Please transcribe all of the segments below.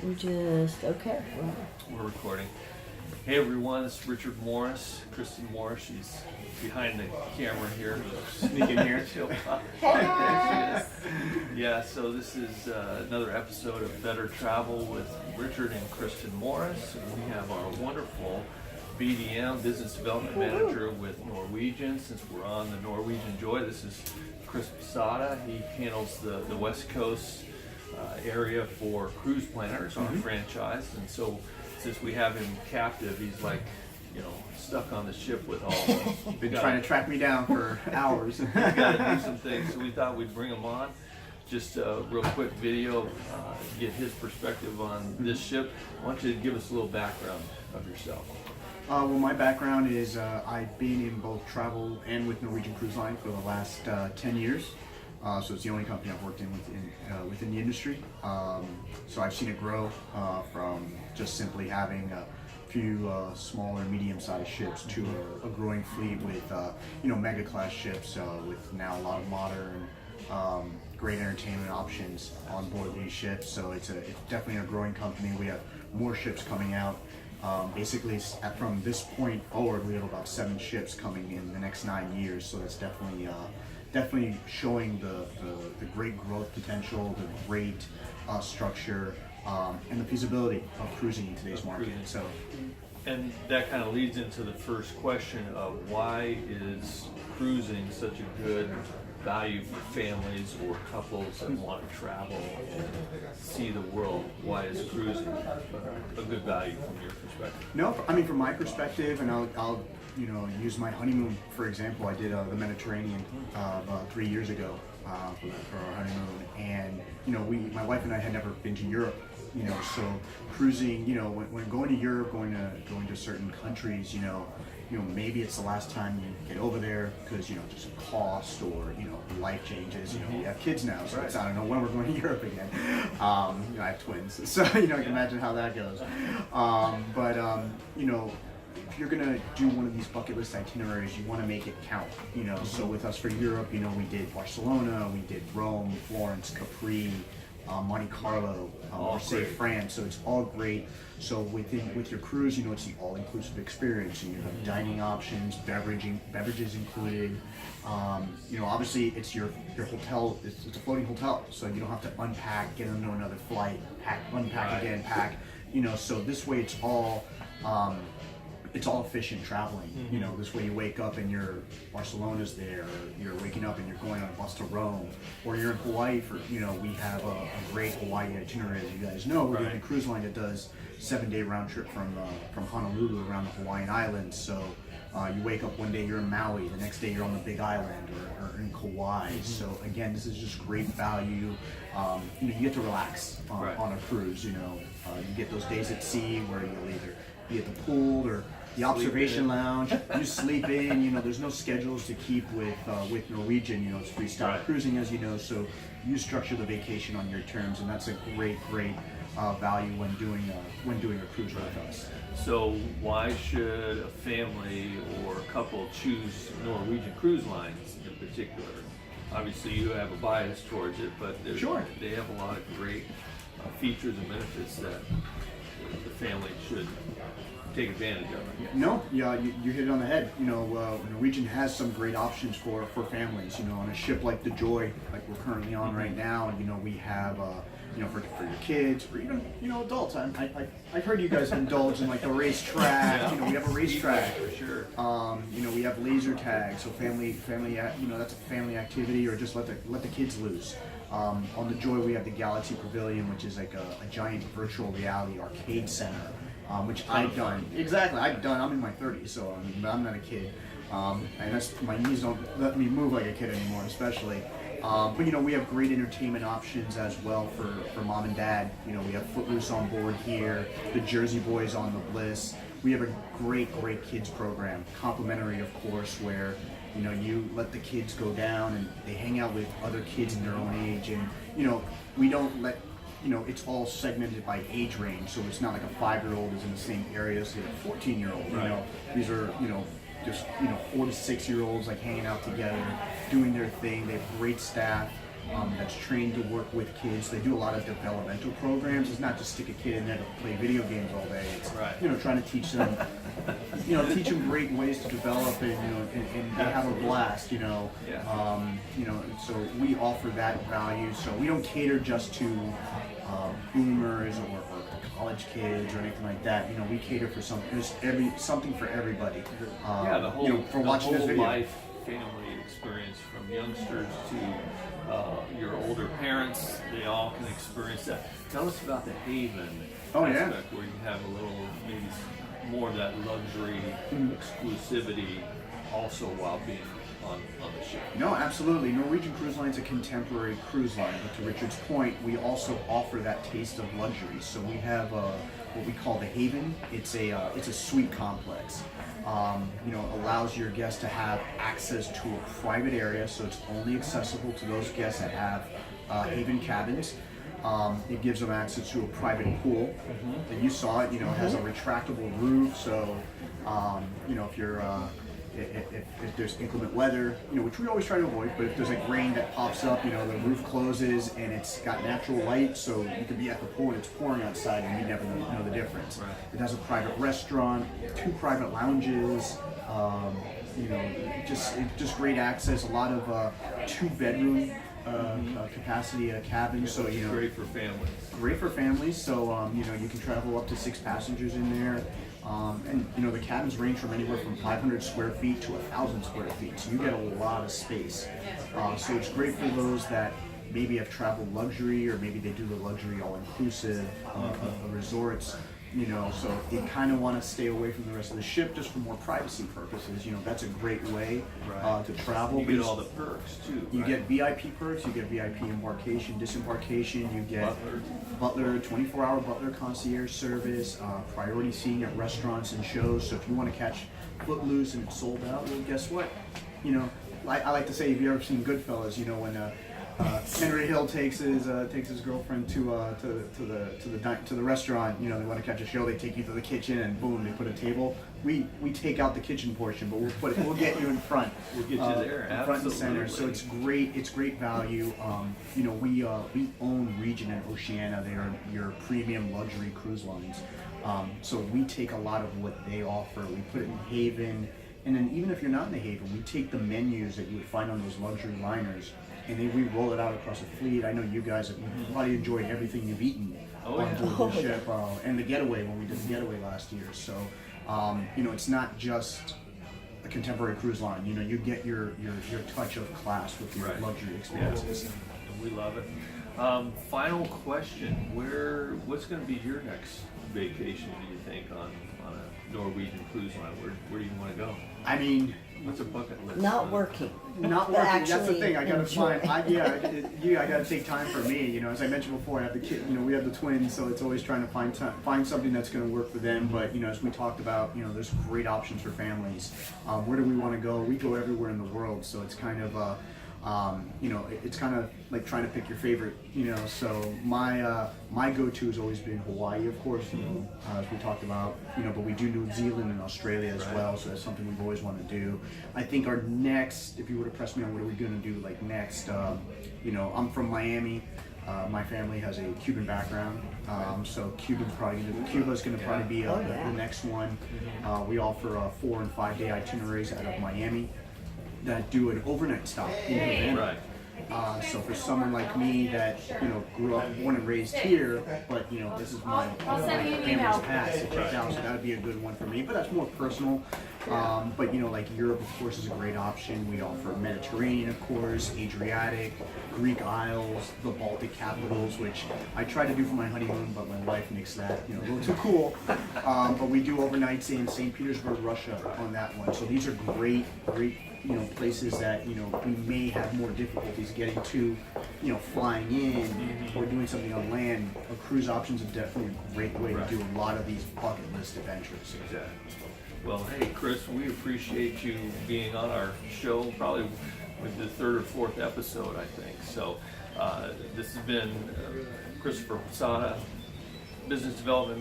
Okay. We're recording. Hey everyone, it's Richard Kristin Morris. She's behind the camera here, sneaking here. Yeah, so this is another episode of Better Travel with Richard and Kristin Morris. And we have our wonderful BDM, Business Development Manager with Norwegian. Since we're on the Norwegian Joy, this is Chris Posada. He handles the West Coast area for cruise planners on a franchise, and so since we have him captive, he's like, stuck on the ship with all of us. Been trying to track me down for hours. We gotta do some things, so we thought we'd bring him on. Just a real quick video, get his perspective on this ship. I want you to give us a little background of yourself. Well, my background is I've been in both travel and with Norwegian Cruise Line for the last 10 years. So it's the only company I've worked in within the industry. So I've seen it grow from just simply having a few smaller, medium-sized ships to a growing fleet with mega class ships with now a lot of modern, great entertainment options on board these ships. So it's definitely a growing company. We have more ships coming out. Basically, from this point forward, we have about 7 ships coming in the next 9 years. So that's definitely showing the great growth potential, the great structure, and the feasibility of cruising in today's market. So, and that kind of leads into the first question of why is cruising such a good value for families or couples that want to travel and see the world? Why is cruising a good value from your perspective? No, I mean from my perspective, and I'll use my honeymoon for example. I did the Mediterranean about 3 years ago for our honeymoon, and my wife and I had never been to Europe. So cruising, when going to Europe, going to certain countries, maybe it's the last time you get over there because just a cost or life changes. We have kids now, so I don't know when we're going to Europe again. I have twins, so you can imagine how that goes. If you're gonna do one of these bucket list itineraries, you want to make it count. So with us for Europe, we did Barcelona, we did Rome, Florence, Capri, Monte Carlo, Marseille, France. So it's all great. So with your cruise, it's the all-inclusive experience, and you have dining options, beverages included. Obviously it's your hotel. It's a floating hotel, so you don't have to unpack, get into another flight, unpack again, pack. So this way it's all efficient traveling. This way you wake up and Barcelona's there, or you're waking up and you're going on a bus to Rome, or you're in Hawaii for, we have a great Hawaii itinerary, as you guys know. We're doing a cruise line that does 7-day round trip from Honolulu around the Hawaiian Islands. So you wake up one day, you're in Maui, the next day you're on the Big Island or in Kauai. So again, this is just great value. You get to relax on a cruise. You get those days at sea where you'll either be at the pool or the observation lounge, you sleep in. There's no schedules to keep with Norwegian. It's freestyle cruising, as you know, so you structure the vacation on your terms, and that's a great value when doing a cruise with us. So why should a family or a couple choose Norwegian Cruise Lines in particular? Obviously you have a bias towards it, but they have a lot of great features and benefits that the family should take advantage of it. No, yeah, you hit it on the head. Norwegian has some great options for families. On a ship like the Joy, like we're currently on right now, we have for your kids, or even adults. I've heard you guys indulge in like the racetrack. We have a racetrack for sure. We have laser tag, so family. That's a family activity, or just let the kids loose. On the Joy, we have the Galaxy Pavilion, which is like a giant virtual reality arcade center. Which I've done. Exactly, I'm in my 30s, so I'm not a kid. And my knees don't let me move like a kid anymore, especially. But we have great entertainment options as well for mom and dad. We have Footloose on board here, the Jersey Boys on the Bliss. We have a great kids program, complimentary of course, where you let the kids go down and they hang out with other kids in their own age, and we don't let it's all segmented by age range, so it's not like a 5-year-old is in the same area as a 14-year-old. These are just 4 to 6-year-olds like hanging out together, doing their thing. They have great staff. that's trained to work with kids. They do a lot of developmental programs. It's not just stick a kid in there to play video games all day. It's trying to teach them, teach them great ways to develop and they have a blast. So we offer that value. So we don't cater just to boomers or college kids or anything like that. We cater for something for everybody. The whole, for watching the this whole video. life family experience, from youngsters to your older parents, they all can experience that. Tell us about the Haven aspect, where you have a little, maybe more of that luxury exclusivity also while being on the ship. No, absolutely. Norwegian Cruise Line is a contemporary cruise line, but to Richard's point, we also offer that taste of luxury. So we have what we call the Haven. It's a suite complex. Allows your guests to have access to a private area, so it's only accessible to those guests that have Haven cabins. It gives them access to a private pool. And you saw it. It has a retractable roof, so if you're if there's inclement weather, which we always try to avoid, but if there's like rain that pops up, the roof closes and it's got natural light, so you could be at the pool and it's pouring outside and you never know the difference. Right. It has a private restaurant, 2 private lounges, just great access. A lot of 2-bedroom capacity cabins, so great for families. Great for families. So you can travel up to 6 passengers in there. And the cabins range from anywhere from 500 square feet to 1,000 square feet, so you get a lot of space. So it's great for those that maybe have traveled luxury, or maybe they do the luxury all-inclusive resorts. So if you kind of want to stay away from the rest of the ship just for more privacy purposes, that's a great way to travel. You get all the perks too. You get VIP perks, you get VIP embarkation, disembarkation, you get butler 24-hour butler concierge service, priority seating at restaurants and shows. So if you want to catch Footloose and it's sold out, well, guess what? I like to say, if you've ever seen Goodfellas, when Henry Hill takes his girlfriend to the restaurant. They want to catch a show. They take you to the kitchen and boom, they put a table. We take out the kitchen portion, but we'll get you in front. We'll get you there, in front and center. So it's great. It's great value. We own Regent and Oceania. They are your premium luxury cruise lines. So we take a lot of what they offer. We put it in Haven, and then even if you're not in the Haven, we take the menus that you would find on those luxury liners, and then we roll it out across the fleet. I know you guys have probably enjoyed everything you've eaten on board the ship, and the getaway when we did the getaway last year. So, it's not just a contemporary cruise line. You get your touch of class with your luxury experiences. Yeah. We love it. Final question: what's going to be your next vacation? Do you think on a Norwegian cruise line? Where do you want to go? I mean, what's a bucket list? Not working. Not working. That's the thing. I gotta enjoy. find. I gotta take time for me. As I mentioned before, I have the kid. We have the twins, so it's always trying to find something that's going to work for them. But as we talked about, there's great options for families. Where do we want to go? We go everywhere in the world, so it's kind of it's kind of like trying to pick your favorite. So my go-to has always been Hawaii, of course. As we talked about, but we do New Zealand and Australia as well. So that's something we've always wanted to do. I think our next, if you were to press me on what are we going to do like next, I'm from Miami. My family has a Cuban background, so Cuba's probably going to probably be the next one. We offer 4 and 5 day itineraries out of Miami that do an overnight stop in Havana. So for someone like me that grew up, born and raised here, but this is my family's past to check out, so that would be a good one for me. But that's more personal. But like Europe, of course, is a great option. We offer Mediterranean, of course, Adriatic, Greek Isles, the Baltic capitals, which I tried to do for my honeymoon, but my wife makes that a little too cool. But we do overnights in St. Petersburg, Russia, on that one. So these are great places that we may have more difficulties getting to, flying in or doing something on land. Cruise options are definitely a great way to do a lot of these bucket list adventures. Exactly. Well, hey, Chris, we appreciate you being on our show, probably with the 3rd or 4th episode, I think. So this has been Christopher Posada, Business Development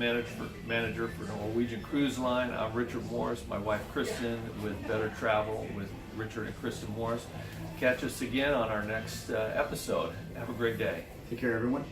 Manager for Norwegian Cruise Line. I'm Richard Morris, my wife Kristin with Better Travel with Richard and Kristin Morris. Catch us again on our next episode. Have a great day. Take care, everyone.